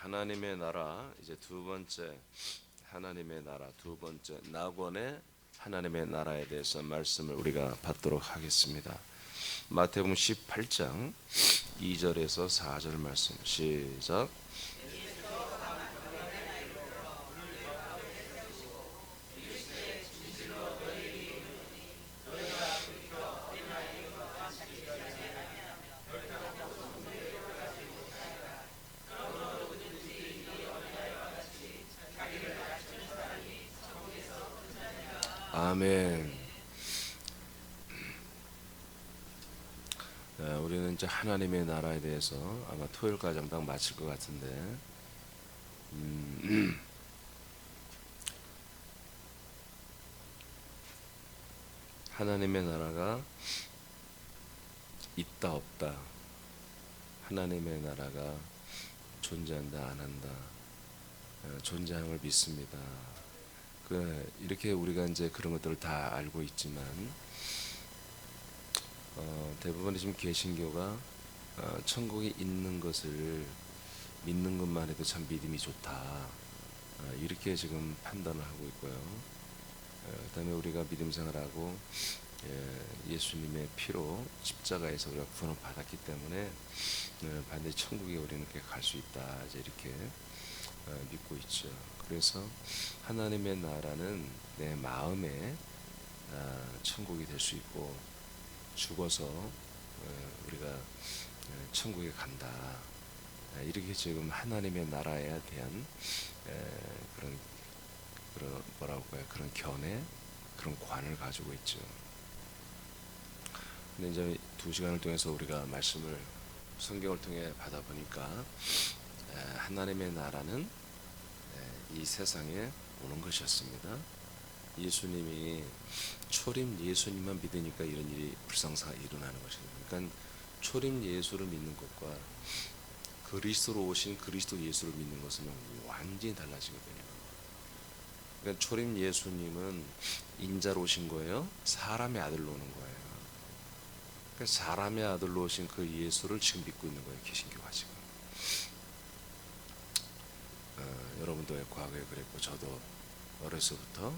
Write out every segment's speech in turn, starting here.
하나님의 나라 이제 두 번째 하나님의 나라 두 번째 낙원의 하나님의 나라에 대해서 말씀을 우리가 받도록 하겠습니다. 마태복음 18장 2절에서 4절 말씀 시작. 아멘. 우리는 이제 하나님의 나라에 대해서 아마 토요일까지 딱 마칠 것 같은데, 하나님의 나라가 있다 없다, 하나님의 나라가 존재한다 안 한다, 존재하는 걸 믿습니다. 이렇게 우리가 이제 그런 것들을 다 알고 있지만, 대부분의 지금 개신교가 천국이 있는 것을 믿는 것만 해도 참 믿음이 좋다, 이렇게 지금 판단을 하고 있고요. 그다음에 우리가 믿음 생활하고 예수님의 피로 십자가에서 우리가 구원을 받았기 때문에 반드시 천국에 우리는 갈 수 있다, 이제 이렇게 믿고 있죠. 그래서 하나님의 나라는 내 마음에 천국이 될 수 있고, 죽어서 우리가 천국에 간다, 이렇게 지금 하나님의 나라에 대한 그런 뭐라고 할까요? 그런 견해, 그런 관을 가지고 있죠. 근데 이제 2시간을 통해서 우리가 말씀을 성경을 통해 받아보니까 하나님의 나라는 이 세상에 오는 것이었습니다. 예수님이 초림 예수님만 믿으니까 이런 일이 불상사가 일어나는 것입니다. 그러니까 초림 예수를 믿는 것과 그리스도로 오신 그리스도 예수를 믿는 것은 완전히 달라지거든요. 그러니까 초림 예수님은 인자로 오신 거예요. 사람의 아들로 오는 거예요. 그러니까 사람의 아들로 오신 그 예수를 지금 믿고 있는 거예요, 개신교가 지금. 여러분도 과거에 그랬고, 저도 어려서부터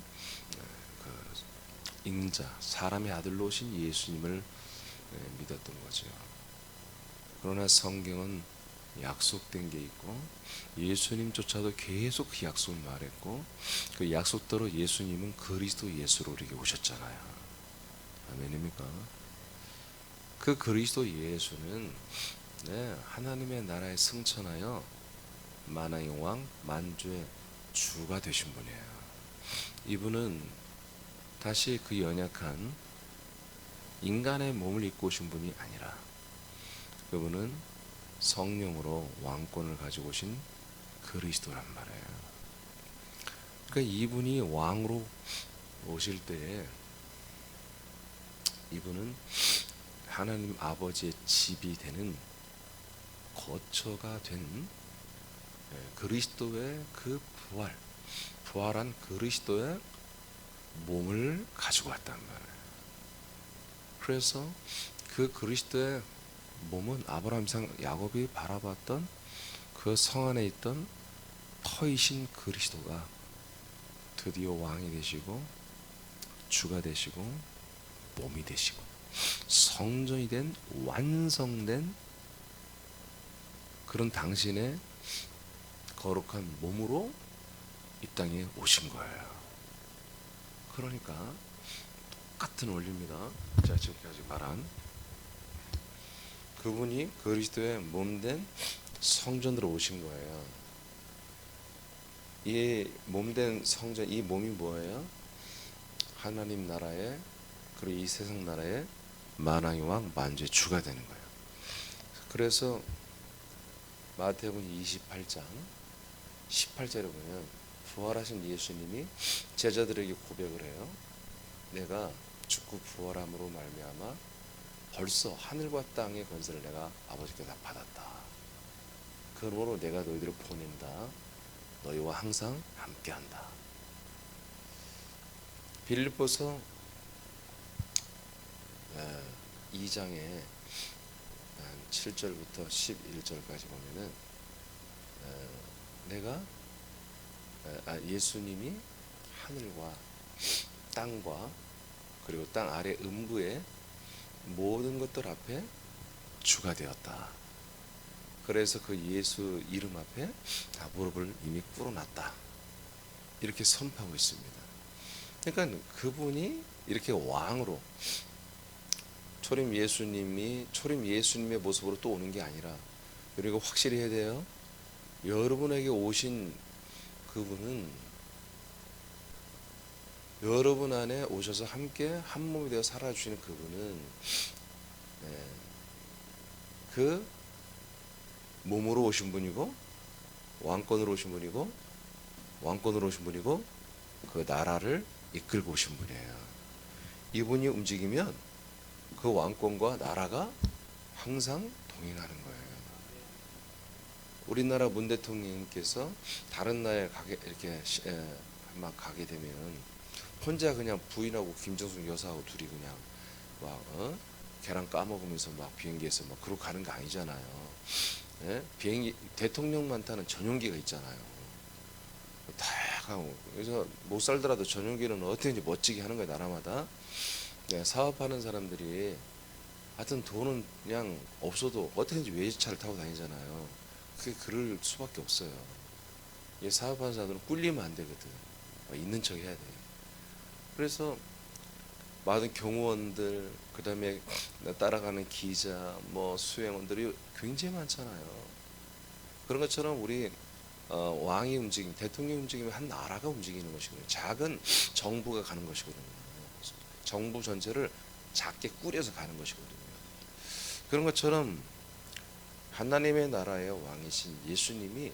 그 인자, 사람의 아들로 오신 예수님을 믿었던 거죠. 그러나 성경은 약속된 게 있고, 예수님조차도 계속 그 약속을 말했고, 그 약속대로 예수님은 그리스도 예수로 우리에게 오셨잖아요. 아멘입니까? 그 그리스도 예수는 하나님의 나라에 승천하여 만왕의 왕, 만주의 주가 되신 분이에요. 이분은 다시 그 연약한 인간의 몸을 입고 오신 분이 아니라, 그분은 성령으로 왕권을 가지고 오신 그리스도란 말이에요. 그러니까 이분이 왕으로 오실 때에 이분은 하나님 아버지의 집이 되는 거처가 된 그리스도의 그 부활한 그리스도의 몸을 가지고 왔단 말이에요. 그래서 그 그리스도의 몸은 아브라함상 야곱이 바라봤던 그 성 안에 있던 터이신 그리스도가 드디어 왕이 되시고 주가 되시고 몸이 되시고 성전이 된 완성된 그런 당신의 거룩한 몸으로 이 땅에 오신 거예요. 그러니까 똑같은 원리입니다. 자, 지금까지 말한 그분이 그리스도의 몸된 성전으로 오신 거예요. 이 몸된 성전, 이 몸이 뭐예요? 하나님 나라의, 그리고 이 세상 나라의 만왕의 왕, 만주의 주가 되는 거예요. 그래서 마태복음 28장 18절에 보면 부활하신 예수님이 제자들에게 고백을 해요. 내가 죽고 부활함으로 말미암아 벌써 하늘과 땅의 권세를 내가 아버지께 다 받았다. 그러므로 내가 너희들을 보낸다. 너희와 항상 함께한다. 빌립보서 2장에 7절부터 11절까지 보면은 예수님이 하늘과 땅과 그리고 땅 아래 음부의 모든 것들 앞에 주가 되었다. 그래서 그 예수 이름 앞에 다 무릎을 이미 꿇어놨다. 이렇게 선포하고 있습니다. 그러니까 그분이 이렇게 왕으로 초림 예수님의 모습으로 또 오는 게 아니라, 그리고 확실히 해야 돼요. 여러분에게 오신 그분은 여러분 안에 오셔서 함께 한 몸이 되어 살아주시는 그분은 그 몸으로 오신 분이고 왕권으로 오신 분이고 그 나라를 이끌고 오신 분이에요. 이분이 움직이면 그 왕권과 나라가 항상 동행하는 거예요. 우리나라 문 대통령님께서 다른 나라에 가게 되면 혼자 그냥 부인하고 김정숙 여사하고 둘이 그냥 막 계란 까먹으면서 막 비행기에서 막 그러고 가는 거 아니잖아요. 예? 비행기 대통령만 타는 전용기가 있잖아요. 다 가고, 그래서 못 살더라도 전용기는 어떻게든지 멋지게 하는 거예요, 나라마다. 네, 사업하는 사람들이 하여튼 돈은 그냥 없어도 어떻게든지 외제차를 타고 다니잖아요. 그게 그럴 수밖에 없어요. 사업하는 사람들은 꿀리면 안 되거든. 있는 척 해야 돼. 그래서 많은 경호원들, 그 다음에 따라가는 기자, 뭐 수행원들이 굉장히 많잖아요. 그런 것처럼 우리 왕이 움직이면, 대통령이 움직이면 한 나라가 움직이는 것이거든요. 작은 정부가 가는 것이거든요. 정부 전체를 작게 꾸려서 가는 것이거든요. 그런 것처럼 하나님의 나라의 왕이신 예수님이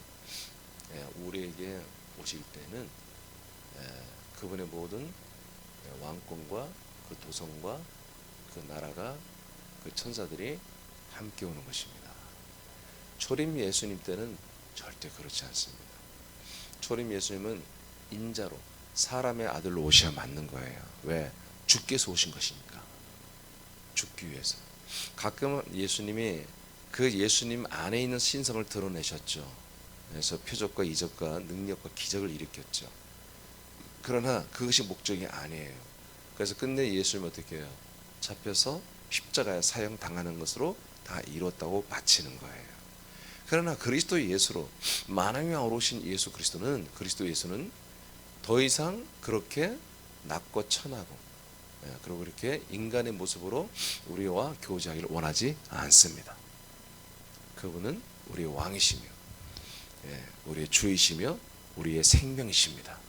우리에게 오실 때는 그분의 모든 왕권과 그 도성과 그 나라가, 그 천사들이 함께 오는 것입니다. 초림 예수님 때는 절대 그렇지 않습니다. 초림 예수님은 인자로, 사람의 아들로 오셔야 맞는 거예요. 왜? 주께서 오신 것이니까. 죽기 위해서. 가끔은 예수님이 그 예수님 안에 있는 신성을 드러내셨죠. 그래서 표적과 이적과 능력과 기적을 일으켰죠. 그러나 그것이 목적이 아니에요. 그래서 끝내 예수님은 어떻게 해요? 잡혀서 십자가에 사형 당하는 것으로 다 이뤘다고 바치는 거예요. 그러나 그리스도 예수로 만왕의 왕으로 오신 그리스도 예수는 더 이상 그렇게 낮고 천하고 그리고 이렇게 인간의 모습으로 우리와 교제하기를 원하지 않습니다. 그분은 우리의 왕이시며 우리의 주이시며 우리의 생명이십니다.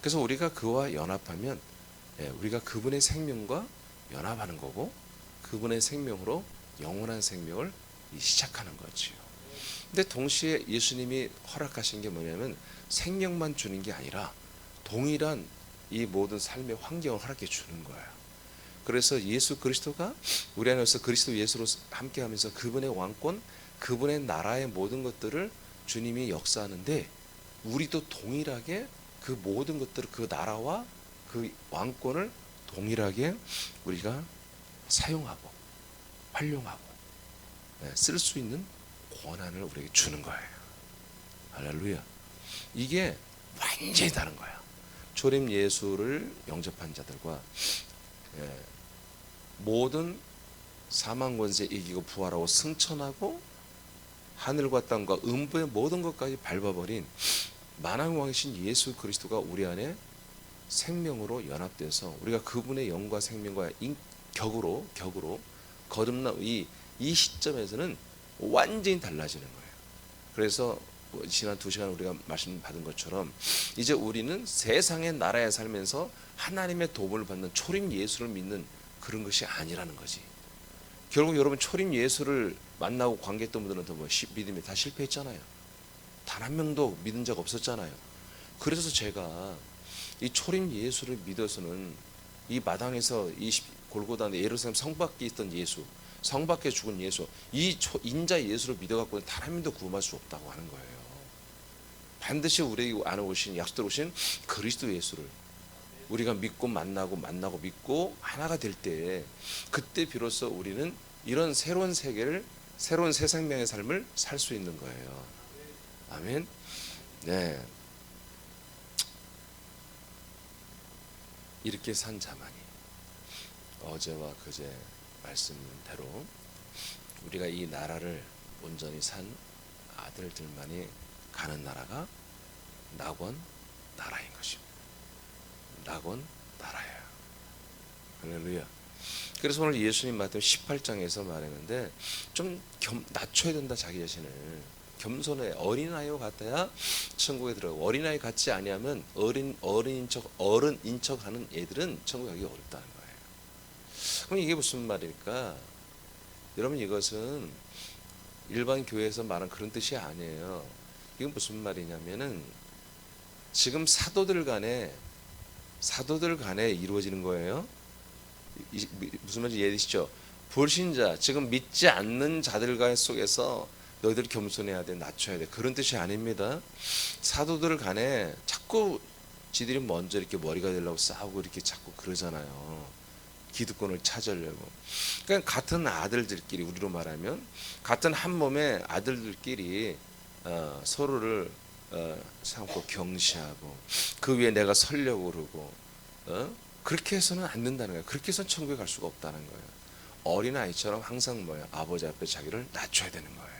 그래서 우리가 그와 연합하면 우리가 그분의 생명과 연합하는 거고, 그분의 생명으로 영원한 생명을 시작하는 거지요. 근데 동시에 예수님이 허락하신 게 뭐냐면 생명만 주는 게 아니라 동일한 이 모든 삶의 환경을 허락해 주는 거예요. 그래서 예수 그리스도가 우리 안에서 그리스도 예수로 함께하면서 그분의 왕권, 그분의 나라의 모든 것들을 주님이 역사하는데, 우리도 동일하게 그 모든 것들을, 그 나라와 그 왕권을 동일하게 우리가 사용하고 활용하고 쓸 수 있는 권한을 우리에게 주는 거예요. 할렐루야. 이게 완전히 다른 거야. 초림 예수를 영접한 자들과 모든 사망 권세 이기고 부활하고 승천하고 하늘과 땅과 음부의 모든 것까지 밟아버린 만왕의 왕이신 예수 그리스도가 우리 안에 생명으로 연합돼서 우리가 그분의 영과 생명과 격으로 거듭난 이 시점에서는 완전히 달라지는 거예요. 그래서 지난 2시간 우리가 말씀 받은 것처럼 이제 우리는 세상의 나라에 살면서 하나님의 도움을 받는 초림 예수를 믿는 그런 것이 아니라는 거지. 결국 여러분 초림 예수를 만나고 관계했던 분들은 더 믿음에 다 실패했잖아요. 단 한 명도 믿은 적 없었잖아요. 그래서 제가 이 초림 예수를 믿어서는 이 마당에서 이 골고다 예루살렘 성 밖에 있던 예수, 성 밖에 죽은 예수, 이 인자 예수를 믿어갖고는 단 한 명도 구원할 수 없다고 하는 거예요. 반드시 우리 안에 오신, 약속대로 오신 그리스도 예수를 우리가 믿고 만나고 믿고 하나가 될 때, 그때 비로소 우리는 이런 새로운 세계를, 새로운 새 생명의 삶을 살 수 있는 거예요. 아멘. 네, 이렇게 산 자만이 어제와 그제 말씀대로 우리가 이 나라를 온전히 산 아들들만이 가는 나라가 낙원 나라인 것입니다. 낙원 나라예요. 할렐루야. 그래서 오늘 예수님 마태복음 18장에서 말했는데 좀 낮춰야 된다. 자기 자신을 겸손해. 어린아이와 같아야 천국에 들어가고, 어린아이 같지 아니하면 어른인 척하는 애들은 천국 가기 어렵다는 거예요. 그럼 이게 무슨 말일까? 여러분, 이것은 일반 교회에서 말한 그런 뜻이 아니에요. 이건 무슨 말이냐면은 지금 사도들 간에 이루어지는 거예요. 무슨 말인지 이해되시죠? 불신자, 지금 믿지 않는 자들과 속에서 너희들 겸손해야 돼, 낮춰야 돼, 그런 뜻이 아닙니다. 사도들 간에 자꾸 지들이 먼저 이렇게 머리가 되려고 싸우고 이렇게 자꾸 그러잖아요. 기득권을 찾으려고. 그러니까 같은 아들들끼리, 우리로 말하면 같은 한 몸의 아들들끼리 서로를 삼고 경시하고 그 위에 내가 서려고 그러고 그렇게 해서는 안 된다는 거예요. 그렇게 해서는 천국에 갈 수가 없다는 거예요. 어린아이처럼 항상 뭐예요? 아버지 앞에 자기를 낮춰야 되는 거예요.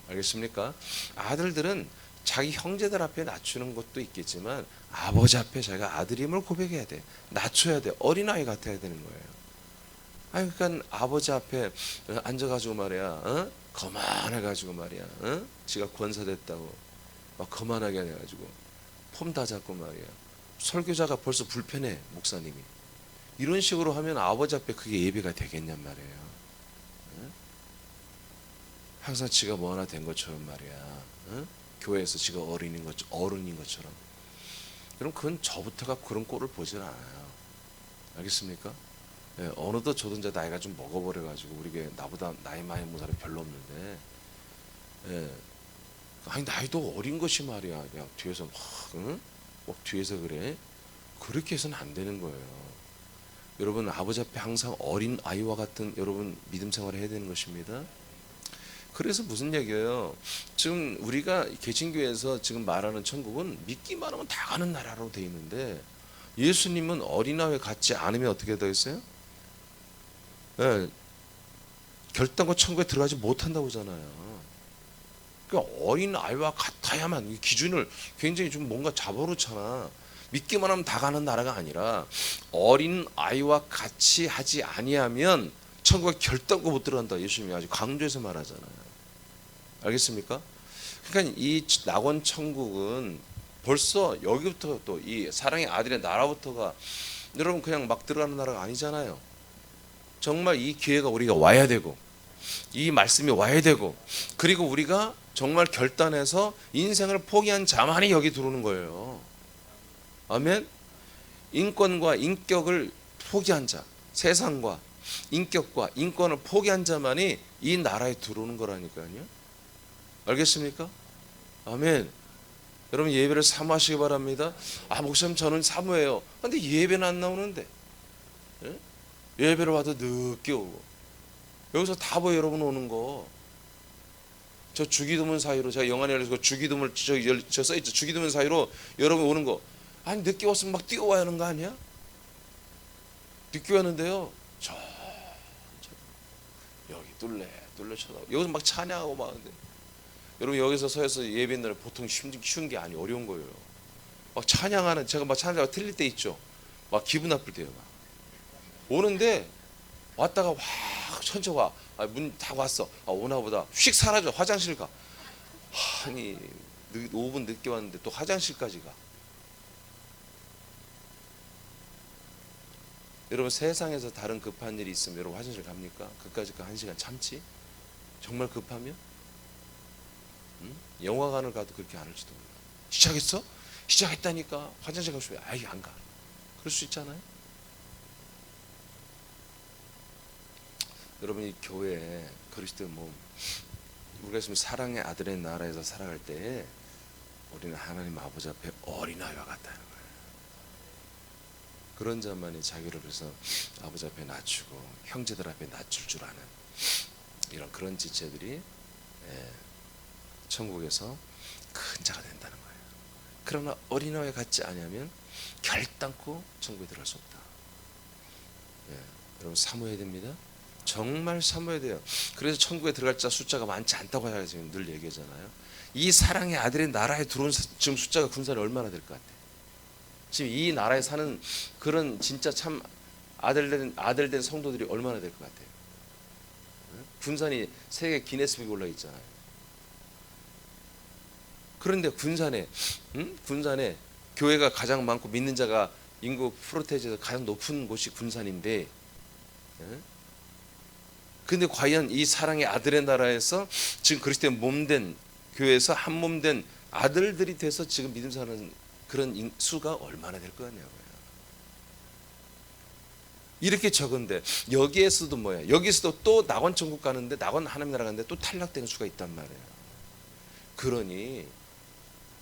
알겠습니까? 아들들은 자기 형제들 앞에 낮추는 것도 있겠지만 아버지 앞에 자기가 아들임을 고백해야 돼. 낮춰야 돼. 어린아이 같아야 되는 거예요. 아니, 그러니까 아버지 앞에 앉아가지고 말이야, 거만해가지고 말이야, 지가 권사됐다고 막 거만하게 해가지고 폼 다 잡고 말이야. 설교자가 벌써 불편해, 목사님이. 이런 식으로 하면 아버지 앞에 그게 예배가 되겠냔 말이에요. 항상 지가 뭐 하나 된 것처럼 말이야. 교회에서 지가 어른인 것처럼. 여러분, 그건 저부터가 그런 꼴을 보질 않아요. 알겠습니까? 예, 어느덧 저도 이제 나이가 좀 먹어버려가지고 우리 나보다 나이 많이 먹은 사람이 별로 없는데, 예, 아니 나이도 어린 것이 말이야. 그냥 뒤에서 막 뒤에서 그래. 그렇게 해서는 안 되는 거예요. 여러분, 아버지 앞에 항상 어린 아이와 같은 여러분 믿음 생활을 해야 되는 것입니다. 그래서 무슨 얘기예요? 지금 우리가 개신교에서 지금 말하는 천국은 믿기만 하면 다 가는 나라로 돼 있는데, 예수님은 어린아이 같지 않으면 어떻게 되어 있어요? 예, 결단과 천국에 들어가지 못한다고 하잖아요. 그러니까 어린아이와 같아야만, 이 기준을 굉장히 좀 뭔가 잡아놓잖아. 믿기만 하면 다 가는 나라가 아니라 어린아이와 같이 하지 아니하면 천국에 결단코 못 들어간다. 예수님이 아주 강조해서 말하잖아요. 알겠습니까? 그러니까 이 낙원 천국은 벌써 여기부터 또 이 사랑의 아들의 나라부터가 여러분 그냥 막 들어가는 나라가 아니잖아요. 정말 이 기회가 우리가 와야 되고, 이 말씀이 와야 되고, 그리고 우리가 정말 결단해서 인생을 포기한 자만이 여기 들어오는 거예요. 아멘. 인권과 인격을 포기한 자, 세상과 인격과 인권을 포기한 자만이 이 나라에 들어오는 거라니까요. 알겠습니까? 아멘. 여러분, 예배를 사모하시기 바랍니다. 아, 목사님 저는 사모해요. 근데 예배는 안 나오는데, 예? 예배를 와도 늦게 오고, 여기서 다 보여. 여러분 오는 거, 저 주기도문 사이로, 제가 영안에 열려서 주기도문 저 써있죠. 주기도문 사이로 여러분 오는 거, 아니 늦게 왔으면 막 뛰어와야 하는 거 아니야? 늦게 왔는데요, 여기 뚫레 쳐다보고 여기서 막 찬양하고 막 하는데, 여러분 여기서 서서 예배하는 날 보통 쉬운 게 아니, 어려운 거예요. 막 찬양하는, 제가 막 찬양하다가 틀릴 때 있죠. 막 기분 나쁠 때요. 막 오는데 왔다가 확 천천히 와. 문 닫고 왔어. 오나 보다. 휙 사라져. 화장실 가. 아니 5분 늦게 왔는데 또 화장실까지 가. 여러분, 세상에서 다른 급한 일이 있으면 여러분 화장실 갑니까? 그까짓 거 1시간 참지? 정말 급하면? 영화관을 가도 그렇게 안 할지도 몰라. 시작했어? 시작했다니까. 화장실 가고 싶어. 아이, 안 가. 그럴 수 있잖아요. 여러분, 이 교회 그리스도의 몸, 우리가 지금 사랑의 아들의 나라에서 살아갈 때 우리는 하나님 아버지 앞에 어린아이와 같다는 거예요. 그런 자만이 자기를 그래서 아버지 앞에 낮추고 형제들 앞에 낮출 줄 아는 그런 지체들이 천국에서 큰 자가 된다는 거예요. 그러나 어린아이와 같지 않으면 결단코 천국에 들어갈 수 없다. 예, 여러분 사모해야 됩니다. 정말 사모해야 돼요. 그래서 천국에 들어갈 자 숫자가 많지 않다고 지금 늘 얘기하잖아요. 이 사랑의 아들의 나라에 들어온 지금 숫자가 군사는 얼마나 될 것 같아요? 지금 이 나라에 사는 그런 진짜 참 아들 된 성도들이 얼마나 될 것 같아요? 군산이 세계 기네스북에 올라 있잖아요. 그런데 군산에 교회가 가장 많고 믿는 자가 인구 프로테이지에서 가장 높은 곳이 군산인데, 근데 과연 이 사랑의 아들의 나라에서 지금 그리스도의 몸된 교회에서 한 몸된 아들들이 돼서 지금 믿음 사는 그런 수가 얼마나 될 거 같냐고요. 이렇게 적은데 여기에서도 뭐야? 여기서도 또 낙원 천국 가는데 낙원 하나님 나라 가는데 또 탈락되는 수가 있단 말이에요. 그러니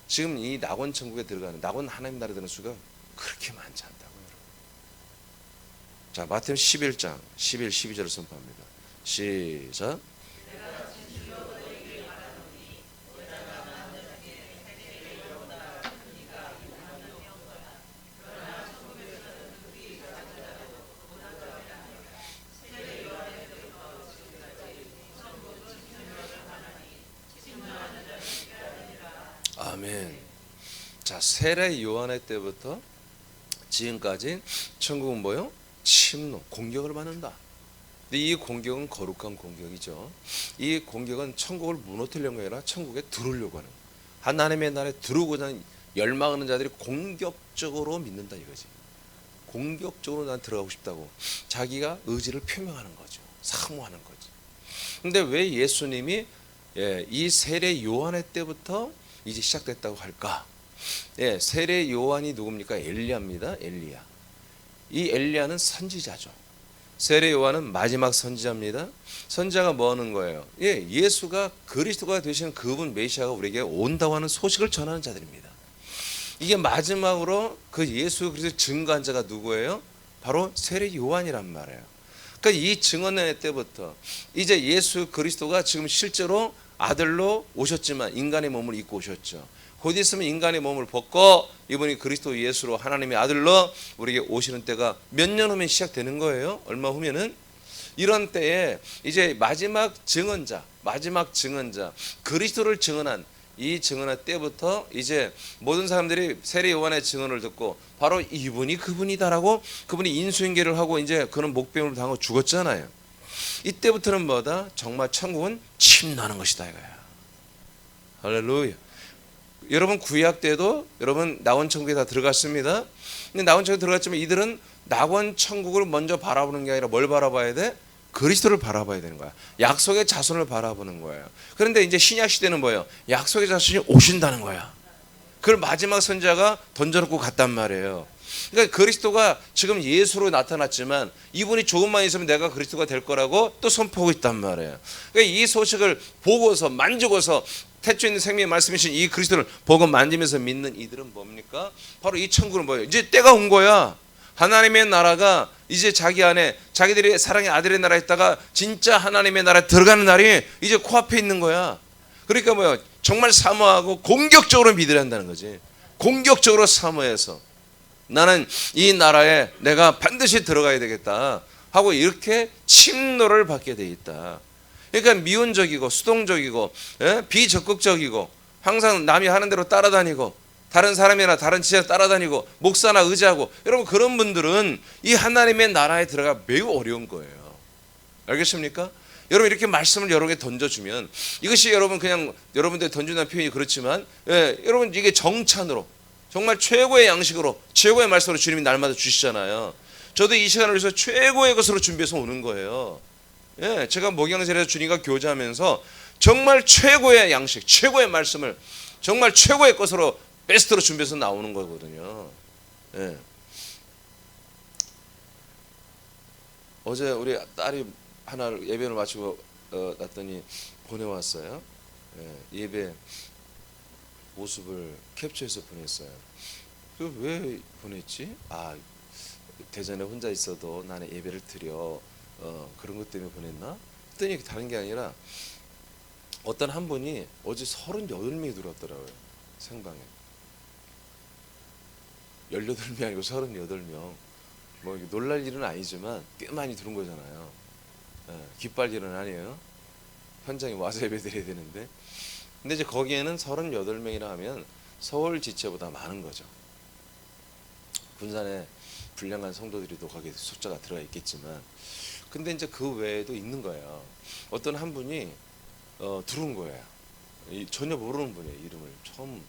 지금 이 낙원 천국에 들어가는 낙원 하나님 나라 되는 수가 그렇게 많지 않다고요. 자, 마태복음 11장 11, 12절을 선포합니다. 시작. 아멘. 자, 세례 요한의 때부터 지금까지 천국은 뭐요? 침노, 공격을 받는다. 근데 이 공격은 거룩한 공격이죠. 이 공격은 천국을 무너뜨리려고 아니라 천국에 들어오려고 하는, 하나님의 나라에 들어오고자 하는 열망하는 자들이 공격적으로 믿는다 이거지. 공격적으로 난 들어가고 싶다고 자기가 의지를 표명하는 거죠. 사모하는 거지. 근데 왜 예수님이 이 세례 요한의 때부터 이제 시작됐다고 할까? 세례 요한이 누굽니까? 엘리야입니다. 엘리야. 이 엘리야는 선지자죠. 세례 요한은 마지막 선지자입니다. 선지자가 뭐 하는 거예요? 예수가 그리스도가 되시는 그분 메시아가 우리에게 온다고 하는 소식을 전하는 자들입니다. 이게 마지막으로 그 예수 그리스도 증거한 자가 누구예요? 바로 세례 요한이란 말이에요. 그러니까 이 증언의 때부터 이제 예수 그리스도가 지금 실제로 아들로 오셨지만 인간의 몸을 입고 오셨죠. 곧 있으면 인간의 몸을 벗고 이분이 그리스도 예수로 하나님의 아들로 우리에게 오시는 때가 몇 년 후면 시작되는 거예요. 얼마 후면은 이런 때에 이제 마지막 증언자 그리스도를 증언한 이 증언할 때부터 이제 모든 사람들이 세례 요한의 증언을 듣고 바로 이분이 그분이다라고 그분이 인수인계를 하고 이제 그는 목배임을 당하고 죽었잖아요. 이때부터는 뭐다? 정말 천국은 침노하는 것이다 이거야. 할렐루야. 여러분 구약 때도 여러분 낙원 천국에 다 들어갔습니다. 근데 낙원 천국에 들어갔지만 이들은 낙원 천국을 먼저 바라보는 게 아니라 뭘 바라봐야 돼? 그리스도를 바라봐야 되는 거야. 약속의 자손을 바라보는 거예요. 그런데 이제 신약 시대는 뭐예요? 약속의 자손이 오신다는 거야. 그걸 마지막 선지자가 던져놓고 갔단 말이에요. 그러니까 그리스도가 지금 예수로 나타났지만 이분이 조금만 있으면 내가 그리스도가 될 거라고 또 선포하고 있단 말이에요. 그러니까 이 소식을 보고서 만지고서 태초에 있는 생명의 말씀이신 이 그리스도를 보고 만지면서 믿는 이들은 뭡니까? 바로 이 천국은 뭐예요? 이제 때가 온 거야. 하나님의 나라가 이제 자기 안에 자기들이 사랑의 아들의 나라에 있다가 진짜 하나님의 나라에 들어가는 날이 이제 코앞에 있는 거야. 그러니까 뭐야? 정말 사모하고 공격적으로 믿으려 한다는 거지. 공격적으로 사모해서 나는 이 나라에 내가 반드시 들어가야 되겠다 하고 이렇게 침노를 받게 돼 있다. 그러니까 미온적이고 수동적이고 비적극적이고 항상 남이 하는 대로 따라다니고 다른 사람이나 다른 지체에 따라다니고 목사나 의지하고 여러분 그런 분들은 이 하나님의 나라에 들어가 매우 어려운 거예요. 알겠습니까? 여러분 이렇게 말씀을 여러 개 던져주면 이것이 여러분 그냥 여러분들 던진다는 표현이 그렇지만 여러분 이게 정찬으로 정말 최고의 양식으로 최고의 말씀으로 주님이 날마다 주시잖아요. 저도 이 시간을 위해서 최고의 것으로 준비해서 오는 거예요. 제가 목양실에서 주님과 교제하면서 정말 최고의 양식 최고의 말씀을 정말 최고의 것으로 베스트로 준비해서 나오는 거거든요. 어제 우리 딸이 하나를 예배를 마치고 났더니 보내왔어요. 예배 모습을 캡처해서 보냈어요. 왜 보냈지? 대전에 혼자 있어도 나는 예배를 드려 그런 것 때문에 보냈나? 했더니 다른 게 아니라 어떤 한 분이 어제 38명이 들어왔더라고요. 생방에. 18명이 아니고 38명. 뭐 놀랄 일은 아니지만 꽤 많이 들은 거잖아요. 기뻐할 일은 아니에요. 현장에 와서 예배드려야 되는데. 근데 이제 거기에는 38명이라 하면 서울 지체보다 많은 거죠. 군산에 불량한 성도들이 또 거기에 숫자가 들어가 있겠지만, 근데 이제 그 외에도 있는 거예요. 어떤 한 분이 들어온 거예요. 전혀 모르는 분이에요. 이름을 처음.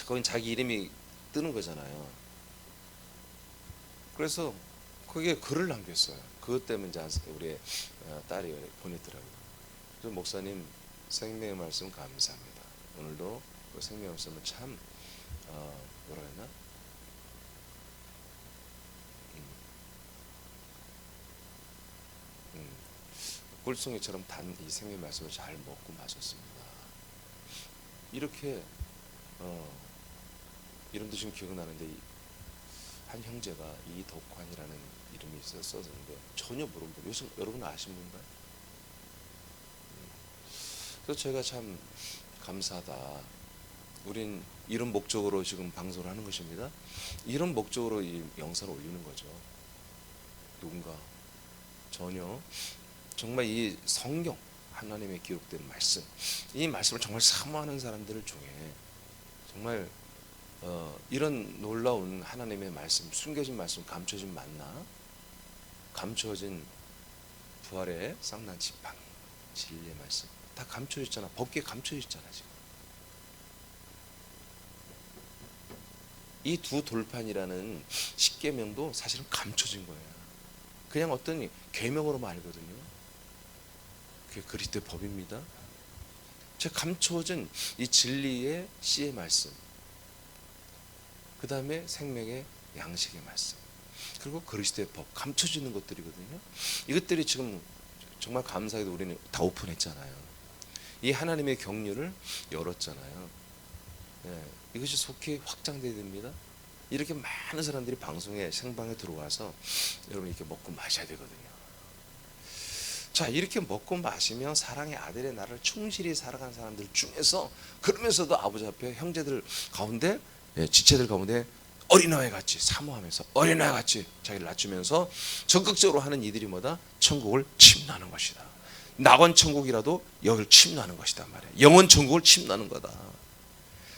거긴 자기 이름이 뜨는 거잖아요. 그래서 거기에 글을 남겼어요. 그것 때문에 이제 우리 딸이 보냈더라고요. 그래서 목사님, 생명의 말씀 감사합니다. 오늘도 그 생명의 말씀을 참 뭐라 했나? 꿀송이처럼 단 이 생명의 말씀을 잘 먹고 마셨습니다. 이렇게 이름도 지금 기억나는데, 한 형제가 이덕환이라는 이름이 있었는데 전혀 모르는 분. 요즘 여러분 아시는 분가요? 그래서 제가 참 감사하다. 우린 이런 목적으로 지금 방송을 하는 것입니다. 이런 목적으로 이 영상을 올리는 거죠. 누군가 전혀 정말 이 성경 하나님의 기록된 말씀, 이 말씀을 정말 사모하는 사람들 중에 정말 이런 놀라운 하나님의 말씀, 숨겨진 말씀, 감춰진 만나, 감춰진 부활의 쌍난 지팡이, 진리의 말씀 다 감춰졌잖아. 법궤 감춰졌잖아. 지금 이 두 돌판이라는 십계명도 사실은 감춰진 거예요. 그냥 어떤 계명으로만 알거든요. 그게 그리스도의 법입니다. 제가 감춰진 이 진리의 씨의 말씀, 그 다음에 생명의 양식의 말씀, 그리고 그리스도의 법, 감춰지는 것들이거든요. 이것들이 지금 정말 감사하게도 우리는 다 오픈했잖아요. 이 하나님의 경륜을 열었잖아요. 이것이 속히 확장돼야 됩니다. 이렇게 많은 사람들이 방송에 생방에 들어와서 여러분 이렇게 먹고 마셔야 되거든요. 자, 이렇게 먹고 마시면 사랑의 아들의 나라를 충실히 살아간 사람들 중에서, 그러면서도 아버지 앞에 형제들 가운데, 지체들 가운데 어린아이 같이 사모하면서 어린아이 같이 자기를 낮추면서 적극적으로 하는 이들이 뭐다? 천국을 침노하는 것이다. 낙원 천국이라도 여기를 침노하는 것이다 말이야. 영원 천국을 침노하는 거다.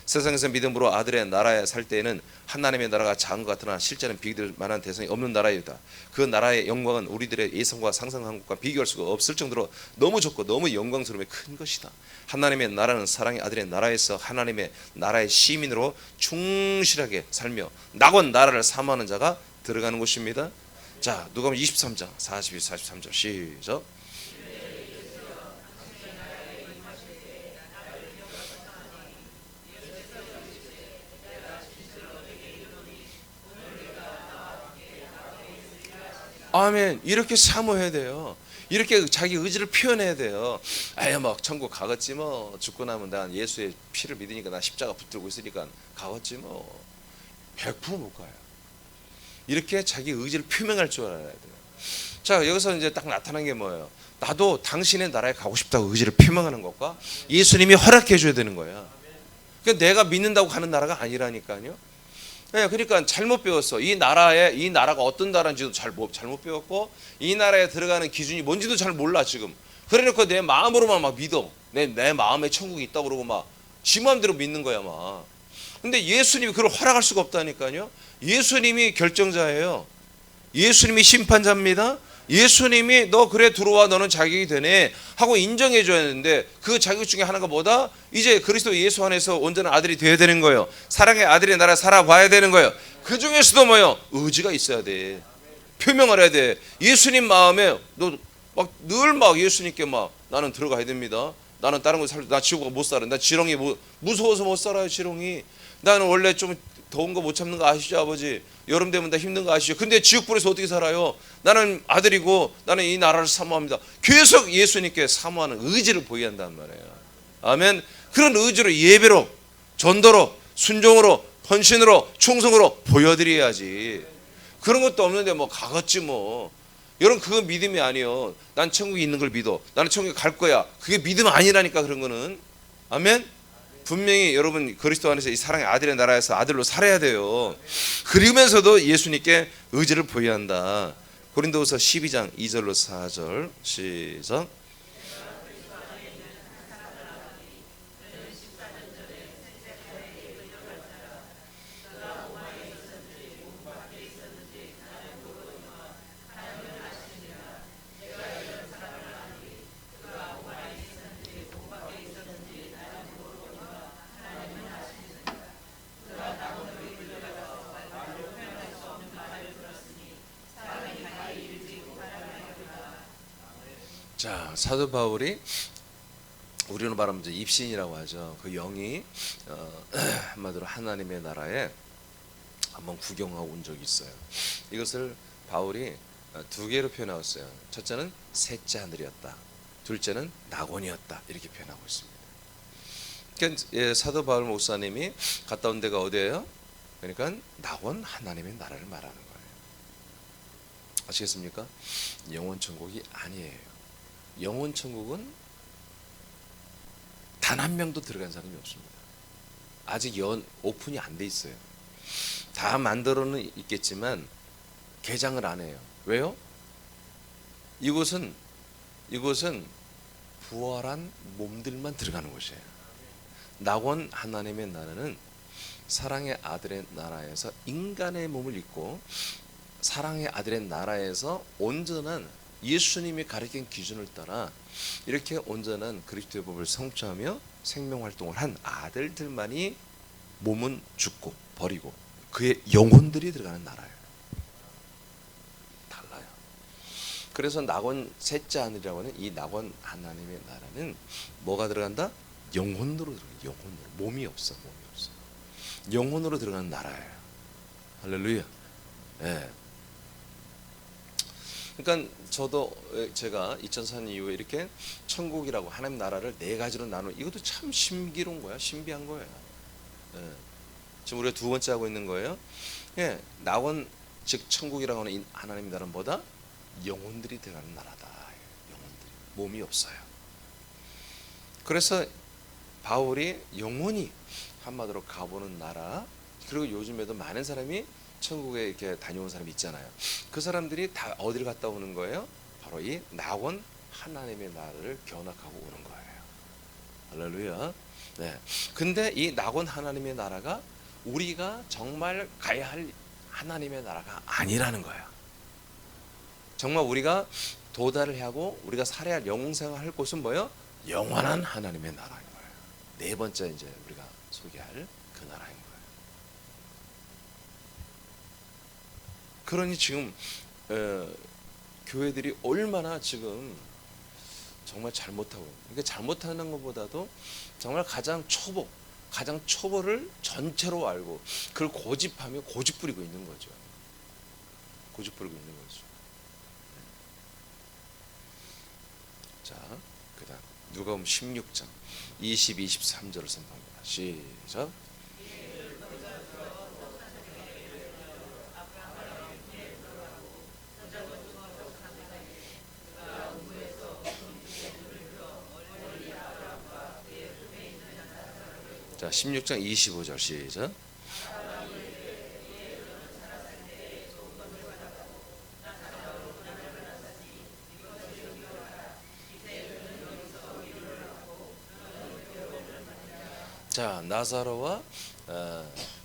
세상에서 믿음으로 아들의 나라에 살 때에는 하나님의 나라가 작은 것 같으나 실제는 비교될 만한 대상이 없는 나라이다. 그 나라의 영광은 우리들의 예상과 상상한 것과 비교할 수가 없을 정도로 너무 좋고 너무 영광스러움이 큰 것이다. 하나님의 나라는 사랑의 아들의 나라에서 하나님의 나라의 시민으로 충실하게 살며 낙원 나라를 사모하는 자가 들어가는 곳입니다. 자, 누가복음 23장 42, 43절 시작. 아멘. 이렇게 사모해야 돼요. 이렇게 자기 의지를 표현해야 돼요. 아유, 막 천국 가겠지 뭐. 죽고 나면 난 예수의 피를 믿으니까 나 십자가 붙들고 있으니까 가겠지 뭐. 100%못 가요. 이렇게 자기 의지를 표명할 줄 알아야 돼요. 자, 여기서 이제 딱 나타난 게 뭐예요? 나도 당신의 나라에 가고 싶다고 의지를 표명하는 것과 예수님이 허락해 줘야 되는 거야. 그러니까 내가 믿는다고 가는 나라가 아니라니까요. 그러니까 잘못 배웠어. 이 나라가 어떤 나라인지도 잘못 배웠고, 이 나라에 들어가는 기준이 뭔지도 잘 몰라 지금. 그래놓고 내 마음으로만 막 믿어. 내 마음에 천국이 있다고 그러고 막 지 마음대로 믿는 거야 막. 근데 예수님이 그걸 허락할 수가 없다니까요. 예수님이 결정자예요. 예수님이 심판자입니다. 예수님이 너 그래 들어와, 너는 자격이 되네 하고 인정해 줘야 되는데, 그 자격 중에 하나가 뭐다? 이제 그리스도 예수 안에서 온전한 아들이 되어야 되는 거예요. 사랑의 아들의 나라 살아봐야 되는 거예요. 그 중에서도 뭐예요? 의지가 있어야 돼. 표명을 해야 돼. 예수님 마음에 너 막 늘 막 예수님께 막 나는 들어가야 됩니다. 나는 다른 거 나 지옥 못 살아. 나 지렁이 무서워서 못 살아요. 지렁이. 나는 원래 좀 더운 거 못 참는 거 아시죠, 아버지? 여름 되면 다 힘든 거 아시죠? 근데 지옥불에서 어떻게 살아요? 나는 아들이고 나는 이 나라를 사모합니다. 계속 예수님께 사모하는 의지를 보여야 한단 말이에요. 아멘. 그런 의지로 예배로, 전도로, 순종으로, 헌신으로, 충성으로 보여드려야지. 그런 것도 없는데 뭐 가겠지 뭐. 여러분, 그거 믿음이 아니에요. 난 천국에 있는 걸 믿어. 나는 천국에 갈 거야. 그게 믿음 아니라니까, 그런 거는. 아멘. 분명히 여러분 그리스도 안에서 이 사랑의 아들의 나라에서 아들로 살아야 돼요. 그러면서도 예수님께 의지를 보여야 한다. 고린도후서 12장 2절로 4절 시작. 자, 사도 바울이 우리는 말하면 이제 입신이라고 하죠. 그 영이 한마디로 하나님의 나라에 한번 구경하고 온 적이 있어요. 이것을 바울이 두 개로 표현하였어요. 첫째는 셋째 하늘이었다. 둘째는 낙원이었다. 이렇게 표현하고 있습니다. 그러니까 사도 바울 목사님이 갔다 온 데가 어디예요? 그러니까 낙원 하나님의 나라를 말하는 거예요. 아시겠습니까? 영원 천국이 아니에요. 영원 천국은 단 한 명도 들어간 사람이 없습니다. 아직 오픈이 안 돼 있어요. 다 만들어는 있겠지만 개장을 안 해요. 왜요? 이곳은 부활한 몸들만 들어가는 곳이에요. 낙원 하나님의 나라는 사랑의 아들의 나라에서 인간의 몸을 입고 사랑의 아들의 나라에서 온전한 예수님이 가르친 기준을 따라 이렇게 온전한 그리스도의 법을 성취하며 생명활동을 한 아들들만이 몸은 죽고 버리고 그의 영혼들이 들어가는 나라예요. 달라요. 그래서 낙원 셋째 하늘이라고 하는 이 낙원 하나님의 나라는 뭐가 들어간다? 영혼으로 들어가요. 영혼으로. 몸이 없어. 영혼으로 들어가는 나라예요. 할렐루야. 네. 그러니까 제가 2004년 이후에 이렇게 천국이라고 하나님 나라를 네 가지로 나누는 이것도 참 신비로운 거야. 신비한 거예요. 예. 지금 우리가 두 번째 하고 있는 거예요. 예, 낙원 즉 천국이라고 하는 하나님 나라는 뭐다? 영혼들이 들어가는 나라다. 영혼들이 몸이 없어요. 그래서 바울이 영혼이 한마디로 가보는 나라. 그리고 요즘에도 많은 사람이 천국에 이렇게 다녀온 사람이 있잖아요. 그 사람들이 다 어디를 갔다 오는 거예요? 바로 이 낙원 하나님의 나라를 견학하고 오는 거예요. 할렐루야. 네. 근데 이 낙원 하나님의 나라가 우리가 정말 가야 할 하나님의 나라가 아니라는 거야. 정말 우리가 도달을 하고 우리가 살아야 할 영생을 할 곳은 뭐예요? 영원한 하나님의 나라인 거예요. 네 번째 이제 우리가 소개할 그 나라인 거예요. 그러니 지금 교회들이 얼마나 지금 정말 잘못하고, 그러니까 잘못하는 것보다도 정말 가장 초보를 전체로 알고 그걸 고집하며 고집 부리고 있는 거죠. 고집 부리고 있는 거죠. 자, 그다음 누가복음 16장 20, 23절을 선포합니다. 시작. 자, 16장 25절 시작. 자, 나사로와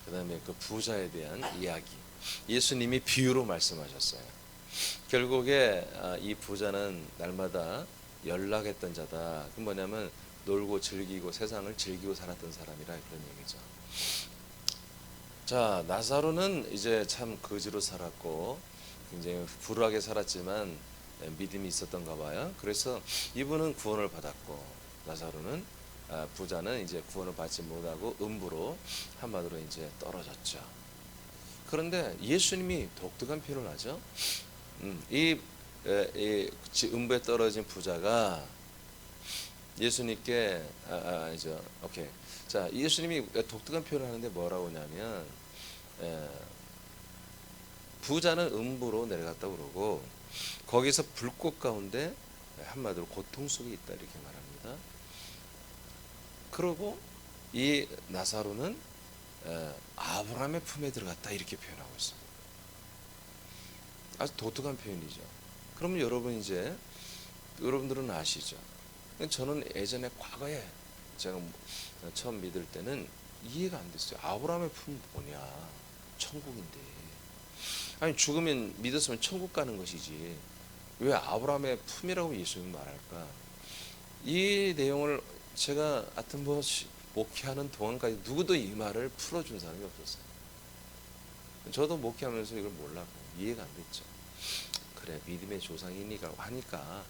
그다음에 그 부자에 대한 이야기. 예수님이 비유로 말씀하셨어요. 결국에 이 부자는 날마다 연락했던 자다. 그 뭐냐면 놀고 즐기고 세상을 즐기고 살았던 사람이라 그런 얘기죠. 자, 나사로는 이제 참 거지로 살았고 굉장히 불우하게 살았지만 믿음이 있었던가 봐요. 그래서 이분은 구원을 받았고 나사로는 부자는 이제 구원을 받지 못하고 음부로 한마디로 이제 떨어졌죠. 그런데 예수님이 독특한 표현을 하죠. 이 음부에 떨어진 부자가 예수님께 이제 오케이. 자, 예수님이 독특한 표현을 하는데 뭐라고 하냐면 부자는 음부로 내려갔다고 그러고 거기서 불꽃 가운데 한마디로 고통 속에 있다 이렇게 말합니다. 그러고 이 나사로는 아브라함의 품에 들어갔다 이렇게 표현하고 있습니다. 아주 독특한 표현이죠. 그러면 여러분 이제 여러분들은 아시죠? 저는 예전에 과거에 제가 처음 믿을 때는 이해가 안 됐어요. 아브라함의 품 뭐냐? 천국인데. 아니 죽으면 믿었으면 천국 가는 것이지. 왜 아브라함의 품이라고 예수님 말할까? 이 내용을 제가 하여튼 뭐 목회하는 동안까지 누구도 이 말을 풀어준 사람이 없었어요. 저도 목회하면서 이걸 몰랐고 이해가 안 됐죠. 그래 믿음의 조상이니까 하니까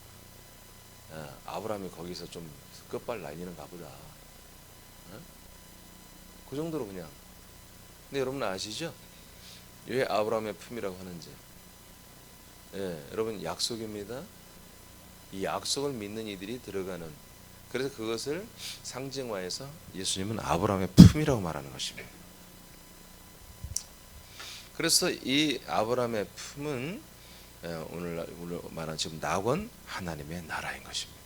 아브라함이 거기서 좀 끝발 날리는가 보다. 그 정도로 그냥. 근데 여러분 아시죠? 왜 아브라함의 품이라고 하는지. 여러분 약속입니다. 이 약속을 믿는 이들이 들어가는. 그래서 그것을 상징화해서 예수님은 아브라함의 품이라고 말하는 것입니다. 그래서 이 아브라함의 품은 오늘 말한 지금 낙원 하나님의 나라인 것입니다.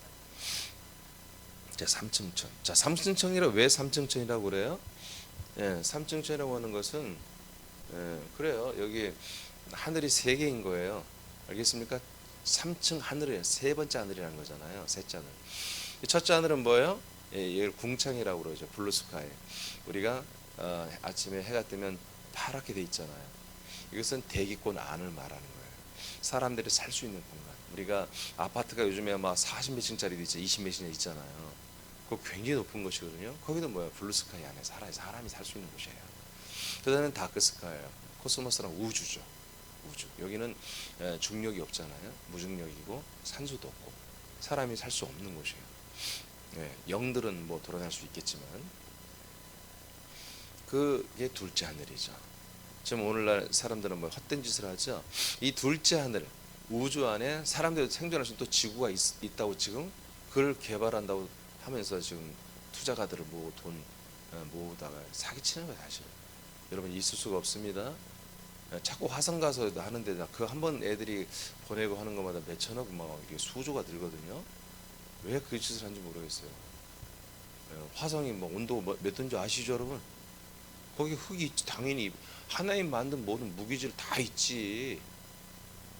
자, 3층천. 자, 3층천이라 왜 3층천이라고 그래요? 3층천이라고 하는 것은 그래요. 여기 하늘이 세 개인 거예요. 알겠습니까? 3층 하늘이에요. 세 번째 하늘이라는 거잖아요. 셋째 하늘. 첫째 하늘은 뭐예요? 이걸 궁창이라고 그러죠. 블루스카이. 우리가 아침에 해가 뜨면 파랗게 돼 있잖아요. 이것은 대기권 안을 말하는 거예요. 사람들이 살 수 있는 공간. 우리가 아파트가 요즘에 막 40몇 층짜리도 있죠. 20몇 층 있잖아요. 그거 굉장히 높은 곳이거든요. 거기도 뭐야? 블루스카이 안에 사람이 살 수 있는 곳이에요. 그다음에 다크스카이예요. 코스모스랑 우주죠. 우주. 여기는 중력이 없잖아요. 무중력이고 산소도 없고 사람이 살 수 없는 곳이에요. 영들은 뭐 돌아다닐 수 있겠지만 그게 둘째 하늘이죠. 지금 오늘날 사람들은 뭐 헛된 짓을 하죠. 이 둘째 하늘 우주 안에 사람들이 생존할 수 있는 또 지구가 있다고 지금 그걸 개발한다고 하면서 지금 투자가들을 모으고 돈 모으다가 사기치는 거예요 사실. 여러분 있을 수가 없습니다. 자꾸 화성 가서 하는데 그 한 번 애들이 보내고 하는 것마다 몇 천억 막 이게 수조가 들거든요. 왜 그 짓을 하는지 모르겠어요. 화성이 뭐 온도 몇 도인지 아시죠 여러분? 거기 흙이 있지. 당연히 하나님 만든 모든 무기질 다 있지.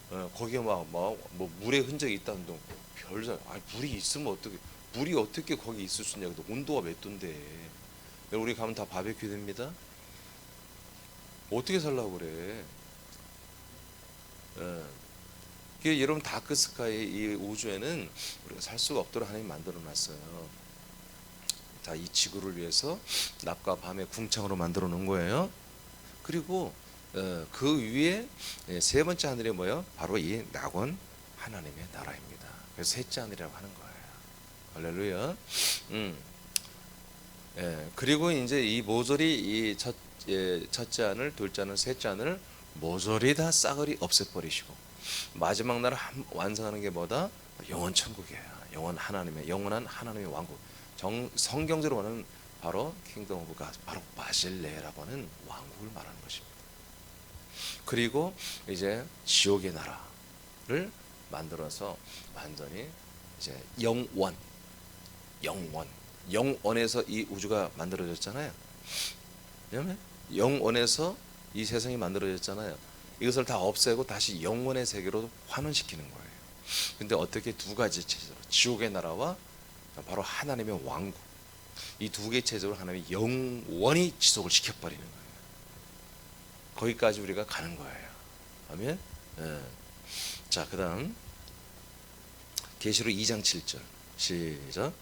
거기에 뭐 물의 흔적이 있다는 동 별자. 물이 있으면 어떻게 물이 어떻게 거기 있을 수 있냐. 온도가 몇 도인데. 우리 가면 다 바베큐 됩니다. 어떻게 살라고 그래? 여러분 다크스카이 이 우주에는 우리가 살 수가 없도록 하나님 만들어 놨어요. 다 이 지구를 위해서 낮과 밤의 궁창으로 만들어 놓은 거예요. 그리고 그 위에 세 번째 하늘이 뭐예요? 바로 이 낙원 하나님의 나라입니다. 그래서 셋째 하늘이라고 하는 거예요. 할렐루야. 그리고 이제 이 모조리 이 첫째 하늘, 둘째 하늘, 셋째 하늘 모조리 다 싸그리 없애버리시고 마지막 날 완성하는 게 뭐다? 영원 천국이에요. 영원한 하나님의 왕국. 성경적으로 말하는 바로 킹덤 오브 갓, 바로 바실레라고 하는 왕국을 말하는 것입니다. 그리고 이제 지옥의 나라를 만들어서 완전히 이제 영원에서 이 우주가 만들어졌잖아요. 영원에서 이 세상이 만들어졌잖아요. 이것을 다 없애고 다시 영원의 세계로 환원시키는 거예요. 근데 어떻게 두 가지 체제로 지옥의 나라와 바로 하나님의 왕국 이 두 개의 체제로 하나님이 영원히 지속을 시켜버리는 거예요. 거기까지 우리가 가는 거예요. 아멘. 자, 그다음 계시록 2장 7절 시작.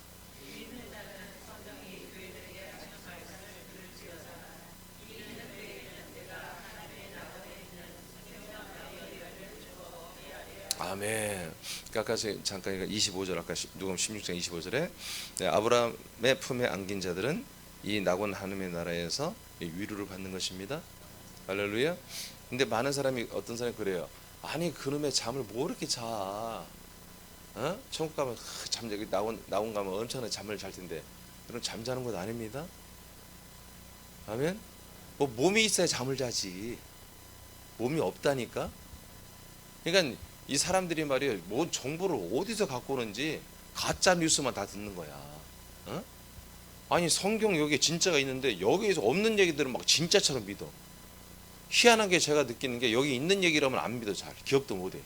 아멘. 아까 잠깐 25절 아까 누가복음 16장 25절에 아브라함의 품에 안긴 자들은 이 낙원 하나님의 나라에서 위로를 받는 것입니다. 할렐루야. 근데 많은 사람이 어떤 사람이 그래요. 아니 그놈의 잠을 뭐 이렇게 자? 천국 가면 잠자기 낙원 가면 엄청나게 잠을 잘 텐데 그럼 잠자는 것 아닙니다. 아멘. 뭐 몸이 있어야 잠을 자지. 몸이 없다니까. 그러니까 이 사람들이 말이에요. 뭔 정보를 어디서 갖고 오는지 가짜 뉴스만 다 듣는 거야. 아니 성경 여기에 진짜가 있는데 여기에서 없는 얘기들은 막 진짜처럼 믿어. 희한하게 제가 느끼는 게 여기 있는 얘기라면 안 믿어. 잘 기억도 못해.